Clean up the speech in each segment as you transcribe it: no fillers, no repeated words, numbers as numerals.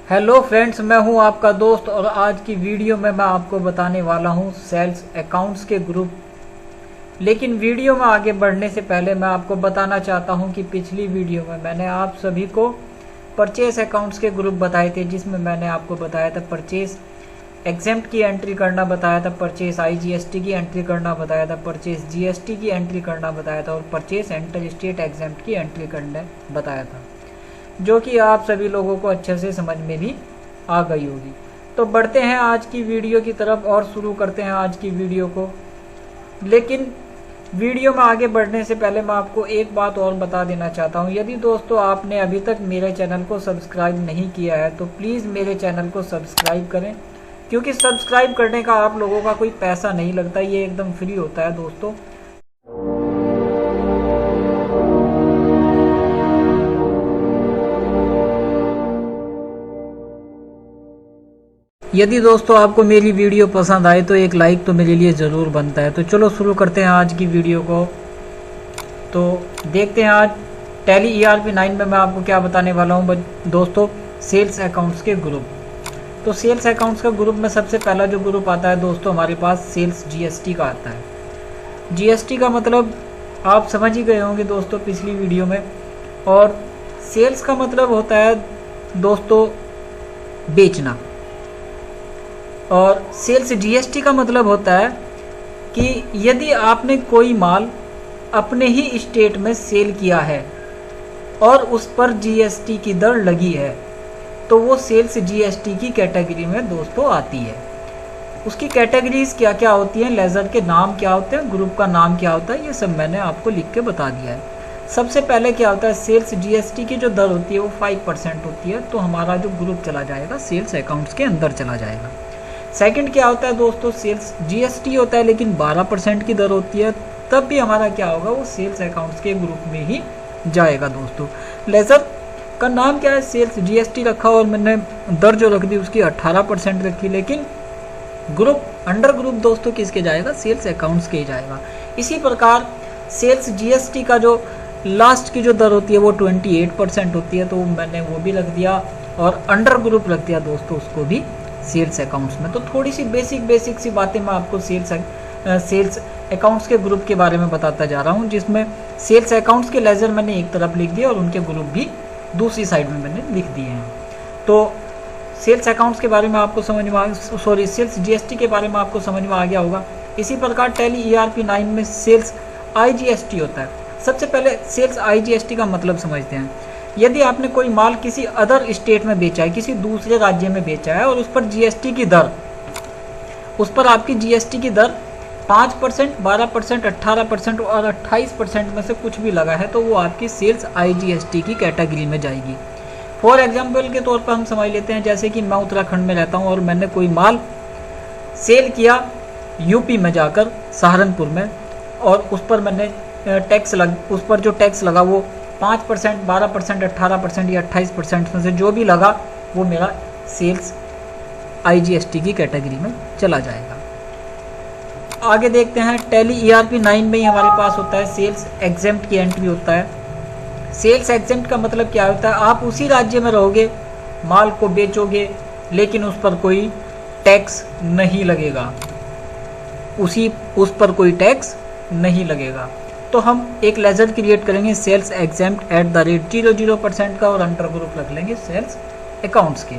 Hello friends, मैं हूं आपका दोस्त और आज की वीडियो में मैं आपको बताने वाला हूं सेल्स अकाउंट्स के ग्रुप। लेकिन वीडियो में आगे बढ़ने से पहले मैं आपको बताना चाहता हूं कि पिछली वीडियो में मैंने आप सभी को परचेस अकाउंट्स के ग्रुप बताए थे, जिसमें मैंने आपको बताया था परचेस एग्जेम्प्ट की एंट्री करना बताया था, परचेस IGST की एंट्री करना बताया था, परचेस GST की एंट्री करना बताया था और परचेस इंटर स्टेट एग्जेम्प्ट की एंट्री करना बताया था, जो कि आप सभी लोगों को अच्छे से समझ में भी आ गई होगी। तो बढ़ते हैं आज की वीडियो की तरफ और शुरू करते हैं आज की वीडियो को। लेकिन वीडियो में आगे बढ़ने से पहले मैं आपको एक बात और बता देना चाहता हूं। यदि दोस्तों आपने अभी तक मेरे चैनल को सब्सक्राइब नहीं किया है तो प्लीज़ मेरे चैनल को सब्सक्राइब करें, क्योंकि सब्सक्राइब करने का आप लोगों का कोई पैसा नहीं लगता, ये एकदम फ्री होता है दोस्तों। यदि दोस्तों आपको मेरी वीडियो पसंद आए तो एक लाइक तो मेरे लिए ज़रूर बनता है। तो चलो शुरू करते हैं आज की वीडियो को। तो देखते हैं आज टैली ERP 9 में मैं आपको क्या बताने वाला हूं दोस्तों, सेल्स अकाउंट्स के ग्रुप। तो सेल्स अकाउंट्स का ग्रुप में सबसे पहला जो ग्रुप आता है दोस्तों हमारे पास सेल्स GST का आता है। GST का मतलब आप समझ ही गए होंगे दोस्तों पिछली वीडियो में। और सेल्स का मतलब होता है दोस्तों बेचना, और सेल्स GST का मतलब होता है कि यदि आपने कोई माल अपने ही स्टेट में सेल किया है और उस पर GST की दर लगी है तो वो सेल्स GST की कैटेगरी में दोस्तों आती है। उसकी कैटेगरीज क्या क्या होती हैं, लेजर के नाम क्या होते हैं, ग्रुप का नाम क्या होता है, ये सब मैंने आपको लिख के बता दिया है। सबसे पहले क्या होता है, सेल्स GST की जो दर होती है वो 5% होती है, तो हमारा जो ग्रुप चला जाएगा सेल्स अकाउंट्स के अंदर चला जाएगा। सेकंड क्या होता है दोस्तों, सेल्स GST होता है लेकिन 12% की दर होती है, तब भी हमारा क्या होगा, वो सेल्स अकाउंट्स के ग्रुप में ही जाएगा दोस्तों। लेजर का नाम क्या है, सेल्स GST रखा और मैंने दर जो रख दी उसकी 18% रखी, लेकिन ग्रुप अंडर ग्रुप दोस्तों किसके जाएगा, सेल्स अकाउंट्स के ही जाएगा। इसी प्रकार सेल्स GST का जो लास्ट की जो दर होती है वो 28% होती है, तो मैंने वो भी रख दिया और अंडर ग्रुप रख दिया दोस्तों उसको भी सेल्स अकाउंट्स में। तो थोड़ी सी बेसिक सी बातें मैं आपको सेल्स अकाउंट्स के ग्रुप के बारे में बताता जा रहा हूं, जिसमें सेल्स अकाउंट्स के लेजर मैंने एक तरफ लिख दिया और उनके ग्रुप भी दूसरी साइड में मैंने लिख दिए हैं। तो सेल्स अकाउंट्स के बारे में आपको समझ में सेल्स GST के बारे में आपको समझ में आ गया होगा। इसी प्रकार टैली ERP 9 में सेल्स IGST होता है। सबसे पहले सेल्स IGST का मतलब समझते हैं। यदि आपने कोई माल किसी अदर स्टेट में बेचा है, किसी दूसरे राज्य में बेचा है और उस पर GST की दर, उस पर आपकी GST की दर 5%, 12%, 18% और 28% में से कुछ भी लगा है तो वो आपकी सेल्स IGST की कैटेगरी में जाएगी। फॉर एग्जाम्पल के तौर पर हम समझ लेते हैं, जैसे कि मैं उत्तराखंड में रहता हूँ और मैंने कोई माल सेल किया यूपी में जाकर सहारनपुर में, और उस पर मैंने उस पर जो टैक्स लगा वो 5%, 12%, 18% या 28% में से जो भी लगा वो मेरा सेल्स IGST की कैटेगरी में चला जाएगा। आगे देखते हैं, टैली ERP 9 में ही हमारे पास होता है सेल्स एग्जेम्प्ट की एंट्री होता है। सेल्स एग्जेम्प्ट का मतलब क्या होता है, आप उसी राज्य में रहोगे, माल को बेचोगे लेकिन उस पर कोई टैक्स नहीं लगेगा, उस पर कोई टैक्स नहीं लगेगा। तो हम एक लेजर क्रिएट करेंगे सेल्स एग्जेम्प्ट @00% का और अंडर ग्रुप रख लेंगे सेल्स अकाउंट्स के।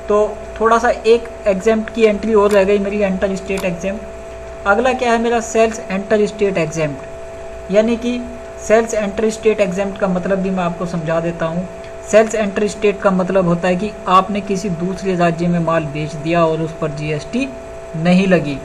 तो थोड़ा सा एक एग्जेम्प्ट की एंट्री और रह गई मेरी, एंटर स्टेट एग्जेम्प्ट। अगला क्या है मेरा, सेल्स एंटर स्टेट एग्जेम्प्ट। यानी कि सेल्स एंटर स्टेट एग्जेम्प्ट का मतलब भी मैं आपको समझा देता हूँ। सेल्स एंटर स्टेट का मतलब होता है कि आपने किसी दूसरे राज्य में माल बेच दिया और उस पर GST नहीं लगी,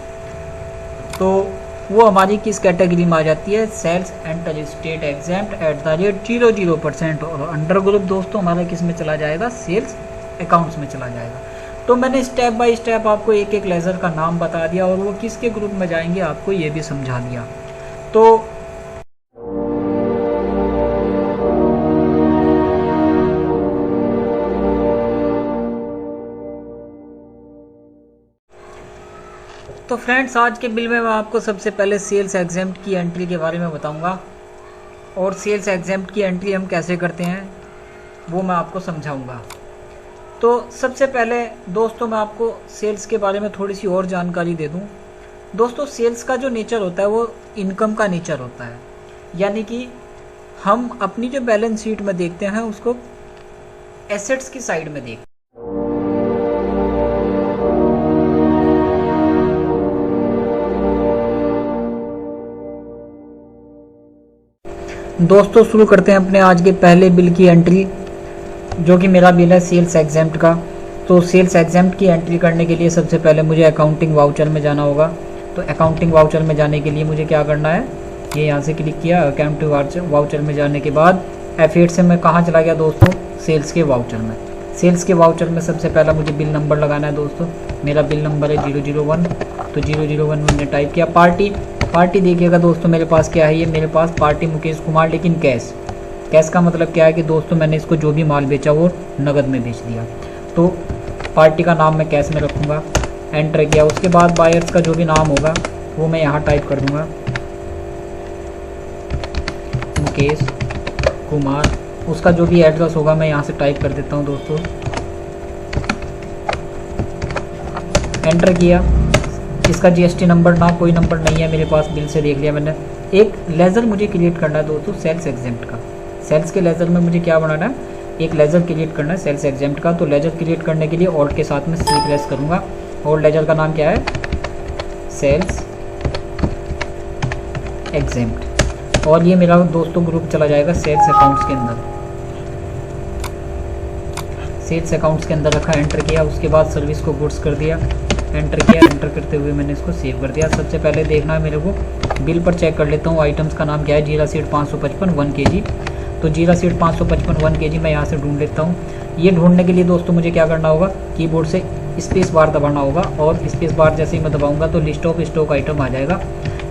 तो वो हमारी किस कैटेगरी में आ जाती है, सेल्स एंटर स्टेट एग्जेम्प्ट @00%। और अंडर ग्रुप दोस्तों हमारा किस में चला जाएगा, सेल्स अकाउंट्स में चला जाएगा। तो मैंने स्टेप बाय स्टेप आपको एक एक लेजर का नाम बता दिया और वो किसके ग्रुप में जाएंगे आपको ये भी समझा दिया। तो फ्रेंड्स आज के बिल में मैं आपको सबसे पहले सेल्स एग्जेम्प्ट की एंट्री के बारे में बताऊंगा और सेल्स एग्जेम्प्ट की एंट्री हम कैसे करते हैं वो मैं आपको समझाऊंगा। तो सबसे पहले दोस्तों मैं आपको सेल्स के बारे में थोड़ी सी और जानकारी दे दूं। दोस्तों सेल्स का जो नेचर होता है वो इनकम का नेचर होता है, यानी कि हम अपनी जो बैलेंस शीट में देखते हैं उसको एसेट्स की साइड में देखते हैं। दोस्तों शुरू करते हैं अपने आज के पहले बिल की एंट्री, जो कि मेरा बिल है सेल्स एग्जेम्प्ट का। तो सेल्स एग्जेम्प्ट की एंट्री करने के लिए सबसे पहले मुझे अकाउंटिंग वाउचर में जाना होगा। तो अकाउंटिंग वाउचर में जाने के लिए मुझे क्या करना है, ये यहाँ से क्लिक किया। अकाउंटिंग वाउचर में जाने के बाद F8 से मैं कहाँ चला गया दोस्तों, सेल्स के वाउचर में। सेल्स के वाउचर में सबसे पहला मुझे बिल नंबर लगाना है दोस्तों। मेरा बिल नंबर है 001। तो 001 मैंने टाइप किया। पार्टी देखिएगा दोस्तों मेरे पास क्या है, ये मेरे पास पार्टी मुकेश कुमार, लेकिन कैश का मतलब क्या है कि दोस्तों मैंने इसको जो भी माल बेचा वो नगद में बेच दिया। तो पार्टी का नाम मैं कैश में रखूँगा। एंटर किया। उसके बाद बायर्स का जो भी नाम होगा वो मैं यहाँ टाइप कर दूँगा, मुकेश कुमार। उसका जो भी एड्रेस होगा मैं यहाँ से टाइप कर देता हूँ दोस्तों। एंटर किया। इसका जीएसटी नंबर ना कोई नंबर नहीं है मेरे पास, बिल से देख लिया मैंने। एक लेजर मुझे क्रिएट करना है दोस्तों सेल्स एग्जेम्प्ट का। सेल्स के लेजर में मुझे क्या बनाना है, एक लेजर क्रिएट करना है सेल्स एग्जेम्प्ट का। तो लेजर क्रिएट करने के लिए ऑल्ट के साथ में सी प्रेस करूँगा। और लेजर का नाम क्या है, सेल्स एग्जेम्प्ट। और ये मेरा दोस्तों ग्रुप चला जाएगा सेल्स अकाउंट्स के अंदर। सेल्स अकाउंट्स के अंदर रखा, एंटर किया। उसके बाद सर्विस को गुड्स कर दिया, एंटर किया। एंटर करते हुए मैंने इसको सेव कर दिया। सबसे पहले देखना है मेरे को, बिल पर चेक कर लेता हूँ आइटम्स का नाम क्या है, जीरा सीड 555 1 kg। तो जीरा सीड 555 1 kg मैं यहाँ से ढूंढ लेता हूँ। ये ढूंढने के लिए दोस्तों मुझे क्या करना होगा, कीबोर्ड से स्पेस बार दबाना होगा। और स्पेस बार जैसे ही मैं दबाऊंगा तो लिस्ट ऑफ स्टॉक आइटम आ जाएगा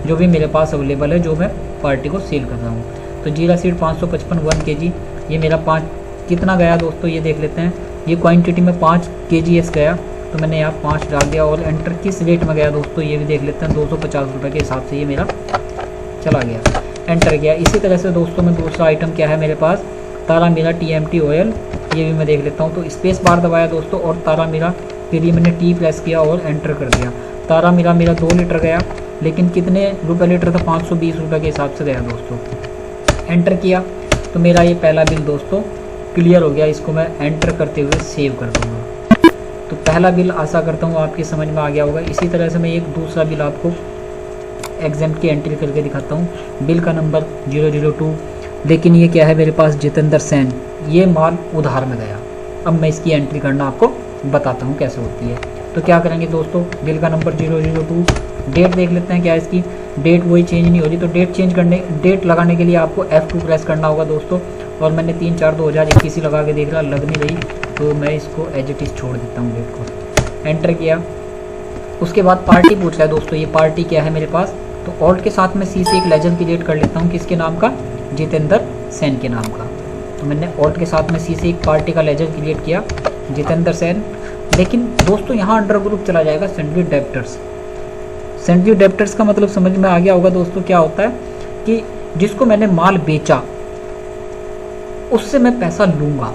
जो भी मेरे पास अवेलेबल है, जो मैं पार्टी को सेल कर रहा हूँ। तो जीरा सीड 555 1 kg ये मेरा 5 कितना गया दोस्तों, ये देख लेते हैं। ये क्वांटिटी में 5 kgs गया, तो मैंने यहाँ 5 डाल दिया। और एंटर किस रेट में गया दोस्तों ये भी देख लेते हैं, 250 रुपये के हिसाब से ये मेरा चला गया। एंटर किया। इसी तरह से दोस्तों में दूसरा आइटम क्या है मेरे पास, तारा मीरा TMT ऑयल, ये भी मैं देख लेता हूँ। तो स्पेस बार दबाया दोस्तों और तारा मीरा, फिर ये मैंने टी प्रेस किया और एंटर कर दिया। तारा मीरा मेरा 2 लीटर गया, लेकिन कितने रुपये लीटर था, 520 रुपये के हिसाब से गया दोस्तों। एंटर किया तो मेरा ये पहला बिल दोस्तों क्लियर हो गया। इसको मैं एंटर करते हुए सेव कर दूँगा। तो पहला बिल आशा करता हूँ आपकी समझ में आ गया होगा। इसी तरह से मैं एक दूसरा बिल आपको एग्जेम्प्ट की एंट्री करके दिखाता हूँ। बिल का नंबर 002, लेकिन ये क्या है मेरे पास, जितेंद्र सेन, ये माल उधार में गया। अब मैं इसकी एंट्री करना आपको बताता हूँ कैसे होती है। तो क्या करेंगे दोस्तों, बिल का नंबर 002, डेट देख लेते हैं क्या है इसकी, डेट वही चेंज नहीं हो रही। तो डेट लगाने के लिए आपको F2 प्रेस करना होगा दोस्तों। और मैंने 3/4/2021 ही लगा के देख रहा, लग नहीं रही, तो मैं इसको एज इट इज़ छोड़ देता हूँ डेट को। एंटर किया। उसके बाद पार्टी पूछ रहा है दोस्तों, ये पार्टी क्या है मेरे पास। तो ऑल्ट के साथ में सी से एक लेजर क्रिएट कर लेता हूँ, किसके नाम का, जितेंद्र सेन के नाम का। तो मैंने ऑल्ट के साथ में सी से एक पार्टी का लेजर क्रिएट किया, जितेंद्र सेन। लेकिन दोस्तों यहाँ अंडर ग्रुप चला जाएगा सेंट्री डेप्टर्स। सेंट्री डेप्टर्स का मतलब समझ में आ गया होगा दोस्तों, क्या होता है कि जिसको मैंने माल बेचा उससे मैं पैसा लूँगा।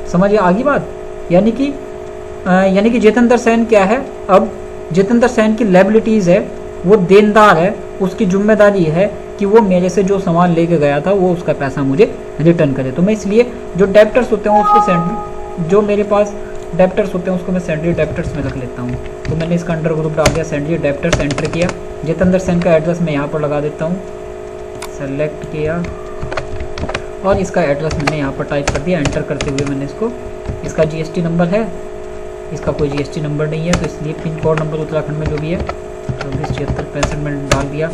समझिए आगे बात, यानी कि जितेंद्र सेन क्या है, अब जितेंद्र सेन की लायबिलिटीज़ है, वो देनदार है, उसकी जिम्मेदारी है कि वो मेरे से जो सामान लेके गया था वो उसका पैसा मुझे रिटर्न करे। तो मैं इसलिए जो डेप्टर्स होते हैं उसको सेंट्री, जो मेरे पास डेप्टर्स होते हैं उसको मैं सेंट्री डेप्टर्स में रख लेता हूँ। तो मैंने इसका अंडर ग्रुप डाल दिया सेंट्री डेप्टर्स। एंटर किया। जितेंद्र सेन का एड्रेस मैं यहाँ पर लगा देता हूँ, सेलेक्ट किया और इसका एड्रेस मैंने यहाँ पर टाइप कर दिया। एंटर करते हुए मैंने इसका जीएसटी नंबर है, इसका कोई जीएसटी नंबर नहीं है, तो इसलिए पिन कोड नंबर उत्तराखंड में जो भी है 247665 मैंने डाल दिया।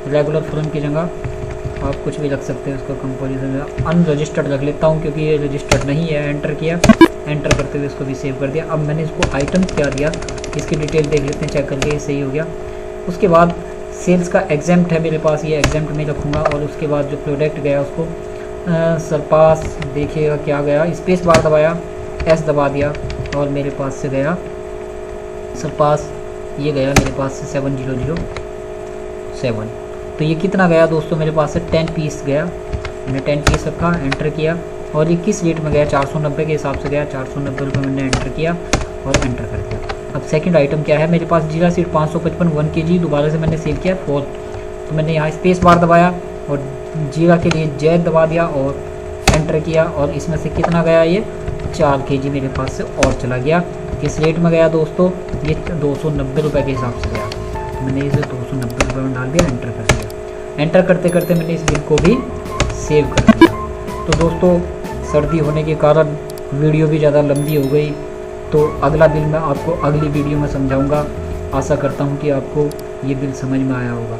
रेगुलर फॉर्म की जगह आप कुछ भी रख सकते हैं, उसका कंपोजिशन में अनरजिस्टर्ड रख लेता हूँ क्योंकि ये रजिस्टर्ड नहीं है। एंटर किया। एंटर करते हुए इसको भी सेव कर दिया। अब मैंने इसको आइटम्स क्या दिया, इसकी डिटेल देख लेते हैं चेक करके, सही हो गया। उसके बाद सेल्स का एग्जेम्प्ट है मेरे पास, ये एग्जेम्प्ट में रखूँगा। और उसके बाद जो प्रोडक्ट गया उसको सरपास देखिएगा क्या गया, स्पेस बार दबाया, एस दबा दिया और मेरे पास से गया सरपास, ये गया मेरे पास से 7007। तो ये कितना गया दोस्तों मेरे पास से 10 पीस गया। मैंने 10 पीस रखा, एंटर किया। और ये किस रेट में गया, 490 के हिसाब से गया, 490 रुपये मैंने एंटर किया और एंटर कर दिया। अब सेकंड आइटम क्या है, मेरे पास जीरा सीड 555 1 kg दोबारा से मैंने सेव किया 4, तो मैंने यहाँ स्पेस बार दबाया और जीरा के लिए जैद दबा दिया और एंटर किया, और इसमें से कितना गया, ये 4 kg मेरे पास से और चला गया। किस रेट में गया दोस्तों, ये 290 रुपये के हिसाब से गया, तो मैंने इसे 290 रुपये में डाल दिया, एंटर कर दिया। एंटर करते करते मैंने इस बिल को भी सेव कर दिया। तो दोस्तों सर्दी होने के कारण वीडियो भी ज़्यादा लंबी हो गई, तो अगला बिल मैं आपको अगली वीडियो में समझाऊंगा। आशा करता हूं कि आपको ये बिल समझ में आया होगा।